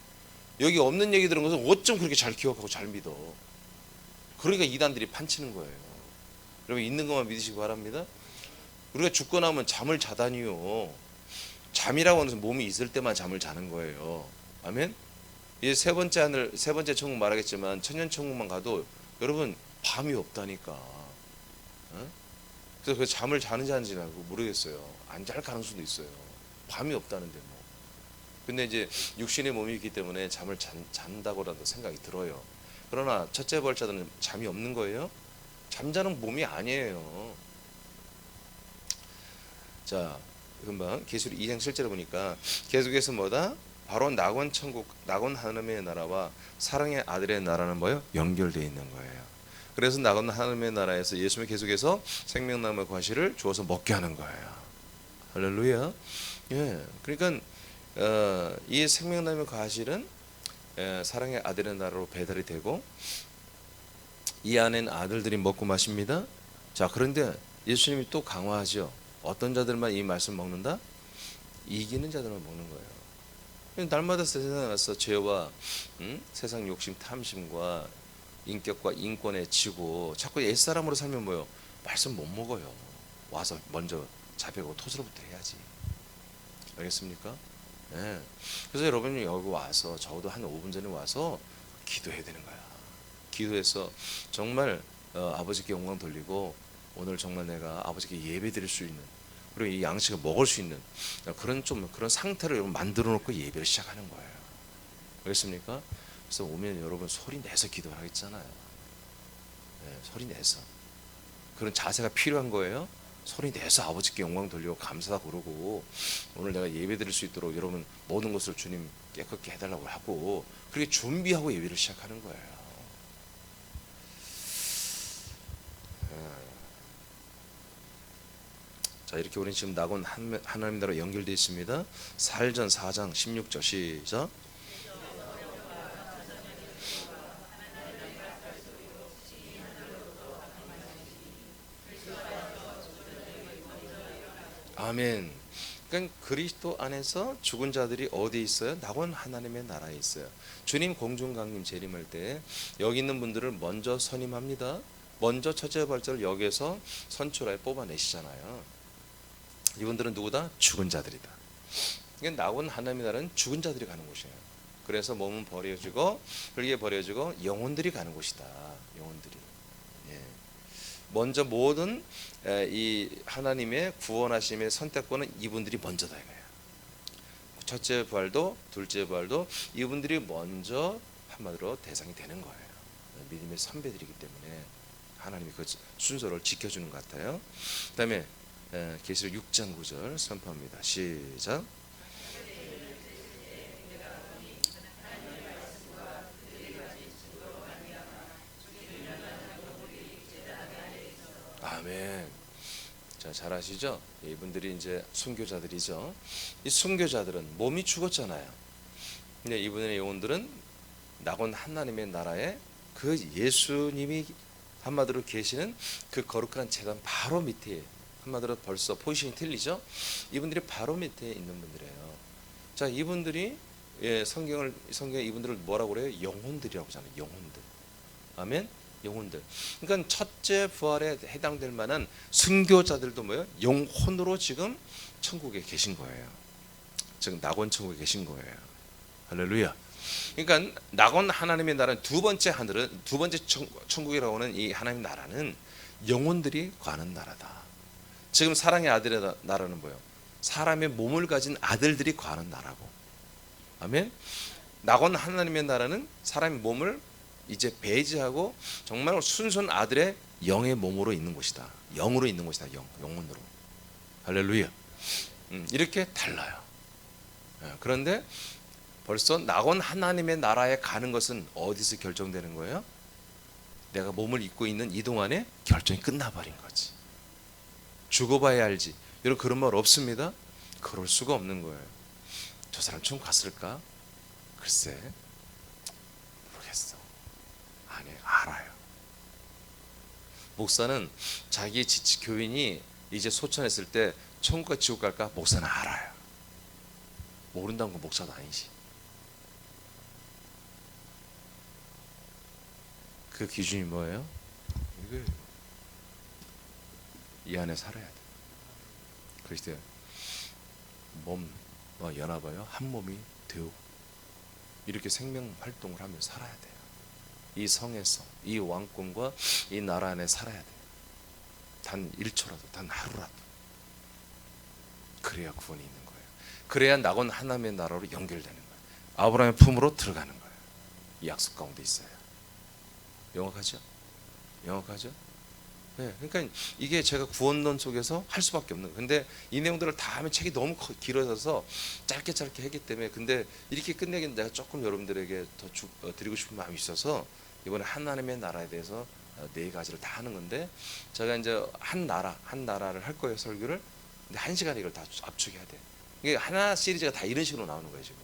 여기 없는 얘기 들은 것은 어쩜 그렇게 잘 기억하고 잘 믿어. 그러니까 이단들이 판치는 거예요. 여러분 있는 것만 믿으시기 바랍니다. 우리가 죽고 나면 잠을 자다니요. 잠이라고 하는 것은 몸이 있을 때만 잠을 자는 거예요. 아멘. 이제 세 번째 하늘, 세 번째 천국 말하겠지만 천년 천국만 가도 여러분 밤이 없다니까. 어? 그래서 그 잠을 자는지 안 자는지 모르겠어요. 안 잘 가능성도 있어요. 밤이 없다는데 뭐. 근데 이제 육신의 몸이 있기 때문에 잠을 잔다고라도 생각이 들어요. 그러나 첫째 벌자들은 잠이 없는 거예요. 잠자는 몸이 아니에요. 자, 금방 계시록 2장 7절에 보니까 계속해서 뭐다? 바로 낙원 천국, 낙원 하나님의 나라와 사랑의 아들의 나라는 뭐예요? 연결되어 있는 거예요. 그래서 낙원 하나님의 나라에서 예수님이 계속해서 생명나무의 과실을 주어서 먹게 하는 거예요. 할렐루야. 예, 그러니까 이 생명나무의 과실은 사랑의 아들의 나라로 배달이 되고 이 안엔 아들들이 먹고 마십니다. 자, 그런데 예수님이 또 강화하죠. 어떤 자들만 이 말씀 먹는다? 이기는 자들만 먹는 거예요. 날마다 세상에 와서 죄와 세상 욕심 탐심과 인격과 인권에 지고 자꾸 옛사람으로 살면 뭐요? 말씀 못 먹어요. 와서 먼저 자백하고 토스로부터 해야지. 알겠습니까? 네. 그래서 여러분이 여기 와서 적어도 한 5분 전에 와서 기도해야 되는 거야. 기도해서 정말 아버지께 영광 돌리고 오늘 정말 내가 아버지께 예배 드릴 수 있는 그리고 이 양식을 먹을 수 있는 그런 상태를 여러분 만들어 놓고 예배를 시작하는 거예요. 알겠습니까? 그래서 오면 여러분 소리 내서 기도하겠잖아요. 네, 소리 내서 그런 자세가 필요한 거예요. 소리 내서 아버지께 영광 돌리고 감사하고 그러고 오늘 내가 예배 드릴 수 있도록 여러분 모든 것을 주님 깨끗게 해달라고 하고 그렇게 준비하고 예배를 시작하는 거예요. 자, 이렇게 우리는 지금 낙원 하나님 나라로 연결되어 있습니다. 사일전 4장 16절 시작. 아멘. 그러니까 그리스도 안에서 죽은 자들이 어디 있어요? 낙원 하나님의 나라에 있어요. 주님 공중강림 재림할 때 여기 있는 분들을 먼저 선임합니다. 먼저 첫째 발자를 여기에서 선출하여 뽑아내시잖아요. 이분들은 누구다? 죽은 자들이다. 그러니까 낙원 하나님의 나라는 죽은 자들이 가는 곳이에요. 그래서 몸은 버려지고 흙에 버려지고 영혼들이 가는 곳이다. 영혼들이. 예. 먼저 모든 이 하나님의 구원하심의 선택권은 이분들이 먼저다 이거예요. 첫째 부활도 둘째 부활도 이분들이 먼저 한마디로 대상이 되는 거예요. 믿음의 선배들이기 때문에 하나님이 그 순서를 지켜주는 것 같아요. 그다음에 계시록 6장 9절 선포합니다. 시작. 아멘. 자, 잘 아시죠? 이분들이 이제 순교자들이죠. 이 순교자들은 몸이 죽었잖아요. 근데 이분의 영혼들은 낙원 하나님의 나라에 그 예수님이 한마디로 계시는 그 거룩한 제단 바로 밑에 한마디로 벌써 포지션이 틀리죠. 이분들이 바로 밑에 있는 분들이에요. 자, 이분들이 성경에 이분들을 뭐라고 그래요? 영혼들이라고 하잖아요. 영혼들. 아멘. 영혼들. 그러니까 첫째 부활에 해당될 만한 순교자들도 뭐예요? 영혼으로 지금 천국에 계신 거예요. 지금 낙원 천국에 계신 거예요. 할렐루야. 그러니까 낙원 하나님의 나라는 두 번째 하늘은 두 번째 천국이라고 하는 이 하나님 나라는 영혼들이 가는 나라다. 지금 사랑의 아들의 나라는 뭐예요? 사람의 몸을 가진 아들들이 가는 나라고. 아멘. 낙원 하나님의 나라는 사람의 몸을 이제 배제하고 정말 순수한 아들의 영의 몸으로 있는 곳이다. 영으로 있는 곳이다. 영혼으로. 할렐루야. 이렇게 달라요. 그런데 벌써 낙원 하나님의 나라에 가는 것은 어디서 결정되는 거예요? 내가 몸을 입고 있는 이 동안에 결정이 끝나버린 거지. 죽어봐야 알지. 여러분 그런 말 없습니다. 그럴 수가 없는 거예요. 저 사람 좀 갔을까? 글쎄 모르겠어. 아니 알아요. 목사는 자기 교인이 이제 소천했을 때 천국과 지옥 갈까 목사는 알아요. 모른다는 건 목사도 아니지. 그 기준이 뭐예요? 이거예요. 이 안에 살아야 돼. 그리스도의 몸 연합하여 한 몸이 되고 이렇게 생명 활동을 하며 살아야 돼요. 이 성에서 이 왕권과 이 나라 안에 살아야 돼요. 단 1초라도, 단 하루라도. 그래야 구원이 있는 거예요. 그래야 낙원 하나님의 나라로 연결되는 거예요. 아브라함의 품으로 들어가는 거예요. 이 약속 가운데 있어요. 명확하죠? 명확하죠? 네, 그러니까 이게 제가 구원론 속에서 할 수밖에 없는 거예요. 근데 이 내용들을 다 하면 책이 너무 길어져서 짧게 했기 때문에 근데 이렇게 끝내기는 내가 조금 여러분들에게 더 드리고 싶은 마음이 있어서 이번에 하나님의 나라에 대해서 4가지를 다 하는 건데 제가 이제 한 나라를 할 거예요, 설교를. 근데 1시간에 이걸 다 압축해야 돼. 이게 하나 시리즈가 다 이런 식으로 나오는 거예요, 지금.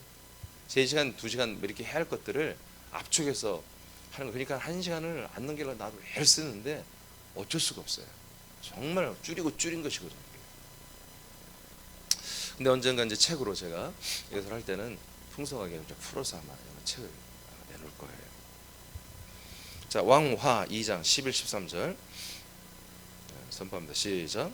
3시간, 2시간 이렇게 해야 할 것들을 압축해서 하는 거. 그러니까 1시간을 안 넘기려고 나도 애를 쓰는데 어쩔 수가 없어요. 정말 줄인 것이거든요. 근데 언젠가 이제 책으로 제가 이것을 할 때는 풍성하게 이제 풀어서 아마 책을 내놓을 거예요. 자, 왕화 2장 11, 13절 선포합니다. 시작.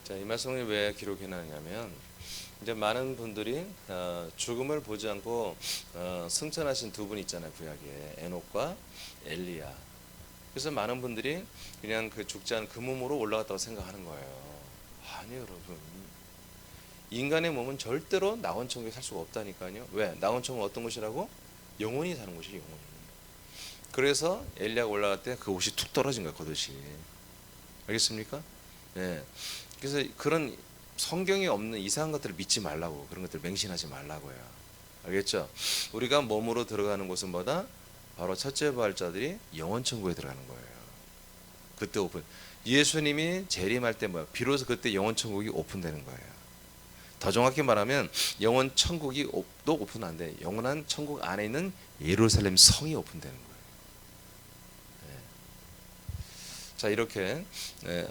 자, 이 말씀을 왜 기록해놨냐면 이제 많은 분들이 죽음을 보지 않고 승천하신 두 분 있잖아요, 구약에 에녹과 엘리야. 그래서 많은 분들이 그냥 그 죽지 않은 그 몸으로 올라갔다고 생각하는 거예요. 아니요, 여러분. 인간의 몸은 절대로 낙원천국에 살 수가 없다니까요. 왜? 낙원천국은 어떤 곳이라고? 영혼이 사는 곳이에요, 영혼이. 그래서 엘리야가 올라갈 때 그 옷이 툭 떨어진 거야, 겉옷이. 알겠습니까? 네. 그래서 그런 성경에 없는 이상한 것들을 믿지 말라고, 그런 것들을 맹신하지 말라고요. 알겠죠? 우리가 몸으로 들어가는 곳은 뭐다? 바로 첫째 부활자들이 영원 천국에 들어가는 거예요. 그때 오픈. 예수님이 재림할 때 뭐야? 비로소 그때 영원 천국이 오픈되는 거예요. 더 정확히 말하면 영원 천국이 또 오픈 안 돼. 영원한 천국 안에 있는 예루살렘 성이 오픈되는 거예요. 자, 이렇게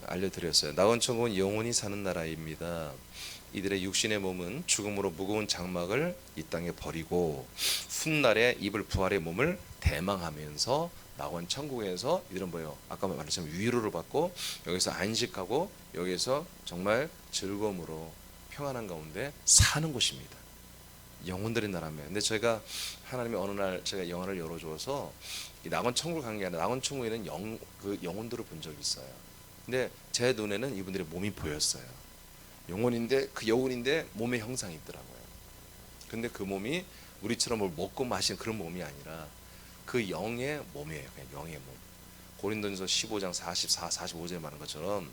알려드렸어요. 낙원 천국은 영원히 사는 나라입니다. 이들의 육신의 몸은 죽음으로 무거운 장막을 이 땅에 버리고 훗날에 입을 부활의 몸을 대망하면서 낙원 천국에서 이들은 뭐예요? 아까 말했지만 위로를 받고 여기서 안식하고 여기서 정말 즐거움으로 평안한 가운데 사는 곳입니다. 영혼들의 나라면. 근데 제가 하나님이 어느 날 제가 영화를 열어줘서 이 낙원 천국을 간 게 아니라 낙원 천국에는 그 영혼들을 본 적이 있어요. 근데 제 눈에는 이분들의 몸이 보였어요. 영혼인데 그 영혼인데 몸의 형상이 있더라고요. 근데 그 몸이 우리처럼 뭘 먹고 마시는 그런 몸이 아니라 그 영의 몸이에요. 그냥 영의 몸. 고린도전서 15장 44, 45절에 말한 것처럼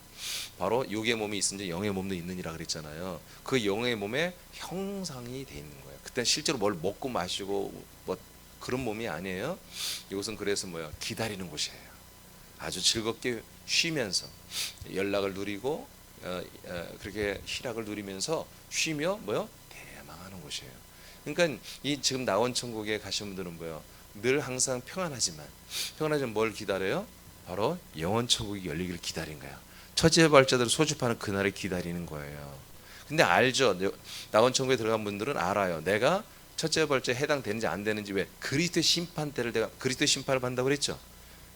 바로 육의 몸이 있은지 영의 몸도 있느니라 그랬잖아요. 그 영의 몸에 형상이 돼 있는 거예요. 그때 실제로 뭘 먹고 마시고 뭐 그런 몸이 아니에요. 이것은 그래서 뭐야? 기다리는 곳이에요. 아주 즐겁게 쉬면서 연락을 누리고 그렇게 희락을 누리면서 쉬며 뭐요? 대망하는 곳이에요. 그러니까 이 지금 낙원 천국에 가신 분들은 뭐요? 늘 항상 평안하지만 뭘 기다려요? 바로 영원 천국이 열리기를 기다린 거야. 첫째 발자들을 소집하는 그날을 기다리는 거예요. 근데 알죠? 낙원 천국에 들어간 분들은 알아요. 내가 첫째 발자에 해당되는지 안 되는지. 왜? 그리스도의 심판 때를 내가 그리스도의 심판을 받는다고 그랬죠.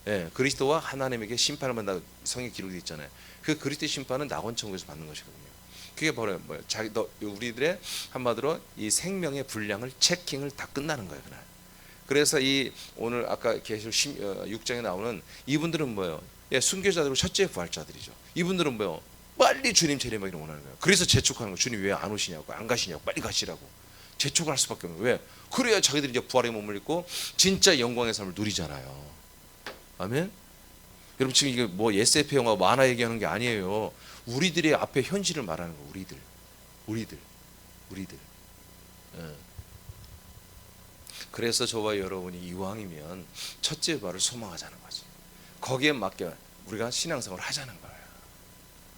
예, 그리스도와 하나님에게 심판을 받는다고 성경에 기록되어 있잖아요. 그 그리스도의 심판은 낙원 천국에서 받는 것이거든요. 그게 바로 뭐예요? 우리들의 한마디로 이 생명의 분량을 체킹을 다 끝나는 거예요, 그날. 그래서 이 오늘 아까 계시록 6장에 나오는 이분들은 뭐예요? 예, 순교자들이고 첫째 부활자들이죠. 이분들은 뭐예요? 빨리 주님 재림하기를 원하는 거예요. 그래서 재촉하는 거예요. 주님 왜 안 오시냐고, 안 가시냐고, 빨리 가시라고 재촉을 할 수밖에 없는 거예요. 왜? 그래야 자기들이 이제 부활의 몸을 입고 진짜 영광의 삶을 누리잖아요. 아멘. 여러분 지금 이게 뭐 SF 영화 만화 얘기하는 게 아니에요. 우리들의 앞에 현실을 말하는 거. 우리들. 예. 그래서 저와 여러분이 이왕이면 첫째 부활을 소망하자는 거지. 거기에 맞게 우리가 신앙생활을 하자는 거예요.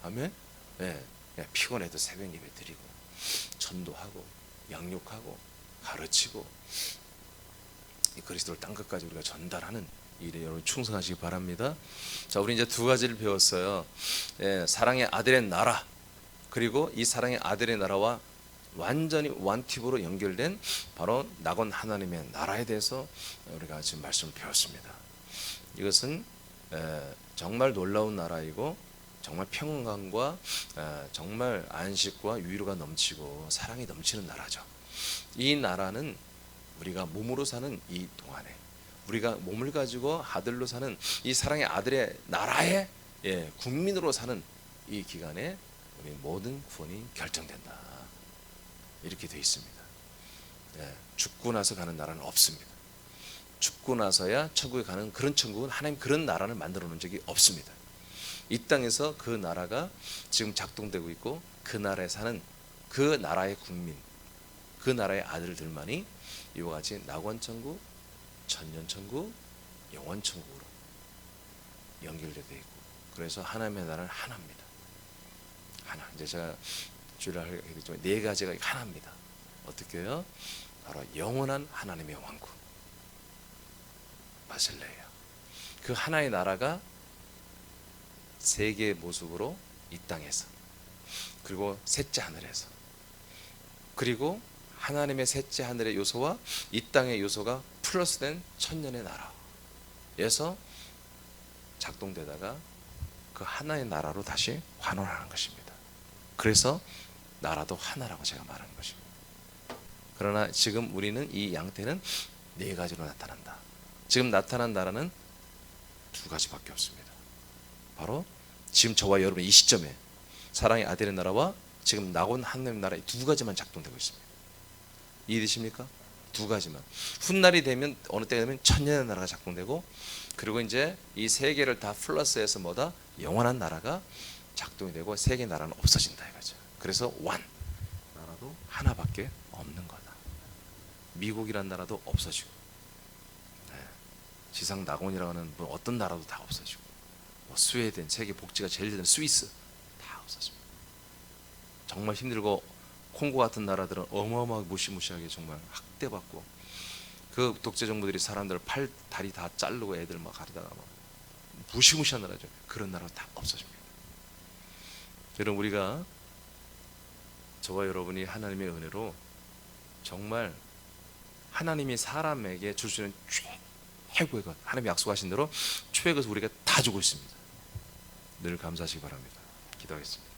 아멘. 예. 피곤해도 새벽 예배 드리고 전도하고 양육하고 가르치고 이 그리스도를 땅 끝까지 우리가 전달하는 일에 여러분 충성하시기 바랍니다. 자, 우리 이제 두 가지를 배웠어요. 사랑의 아들의 나라, 그리고 이 사랑의 아들의 나라와 완전히 원팁으로 연결된 바로 낙원 하나님의 나라에 대해서 우리가 지금 말씀을 배웠습니다. 이것은 정말 놀라운 나라이고 정말 평강과 정말 안식과 위로가 넘치고 사랑이 넘치는 나라죠. 이 나라는 우리가 몸으로 사는 이 동안에, 우리가 몸을 가지고 아들로 사는 이 사랑의 아들의 나라의 국민으로 사는 이 기간에 우리 모든 구원이 결정된다. 이렇게 되어 있습니다. 죽고 나서 가는 나라는 없습니다. 죽고 나서야 천국에 가는 그런 천국은 하나님 그런 나라를 만들어 놓은 적이 없습니다. 이 땅에서 그 나라가 지금 작동되고 있고 그 나라에 사는 그 나라의 국민, 그 나라의 아들들만이 이와 같이 낙원천국, 천년천국, 영원천국으로 연결되어 있고, 그래서 하나님의 나라는 하나입니다. 하나. 이제 제가 주일날 하게 되지만 네 가지가 하나입니다. 어떻게 해요? 바로 영원한 하나님의 왕국 바실레예요. 그 하나의 나라가 세 개의 모습으로 이 땅에서, 그리고 셋째 하늘에서, 그리고 하나님의 셋째 하늘의 요소와 이 땅의 요소가 플러스된 천년의 나라에서 작동되다가 그 하나의 나라로 다시 환원하는 것입니다. 그래서 나라도 하나라고 제가 말하는 것입니다. 그러나 지금 우리는 이 양태는 네 가지로 나타난다. 지금 나타난 나라는 두 가지밖에 없습니다. 바로 지금 저와 여러분 이 시점에 사랑의 아들의 나라와 지금 낙원 하나님의 나라, 두 가지만 작동되고 있습니다. 이해되십니까? 두 가지만. 훗날이 되면, 어느 때가 되면 천년의 나라가 작동되고, 그리고 이제 이 세 개를 다 플러스해서 뭐다? 영원한 나라가 작동이 되고 세 개 나라는 없어진다 이거죠. 그래서 완 나라도 하나밖에 없는 거다. 미국이란 나라도 없어지고, 지상 낙원이라고 하는 뭐 어떤 나라도 다 없어지고, 뭐 스웨덴, 세계 복지가 제일 되는 스위스 다 없어집니다. 정말 힘들고 콩고 같은 나라들은 어마어마하게 무시무시하게 정말 학대받고, 그 독재 정부들이 사람들 팔 다리 다 자르고 애들 막 가르다가 막 무시무시한 나라죠. 그런 나라 다 없어집니다. 여러분, 우리가 저와 여러분이 하나님의 은혜로 정말 하나님이 사람에게 줄 수 있는 최고의 것, 하나님이 약속하신 대로 최고의 것을 우리가 다 주고 있습니다. 늘 감사하시기 바랍니다. 기도하겠습니다.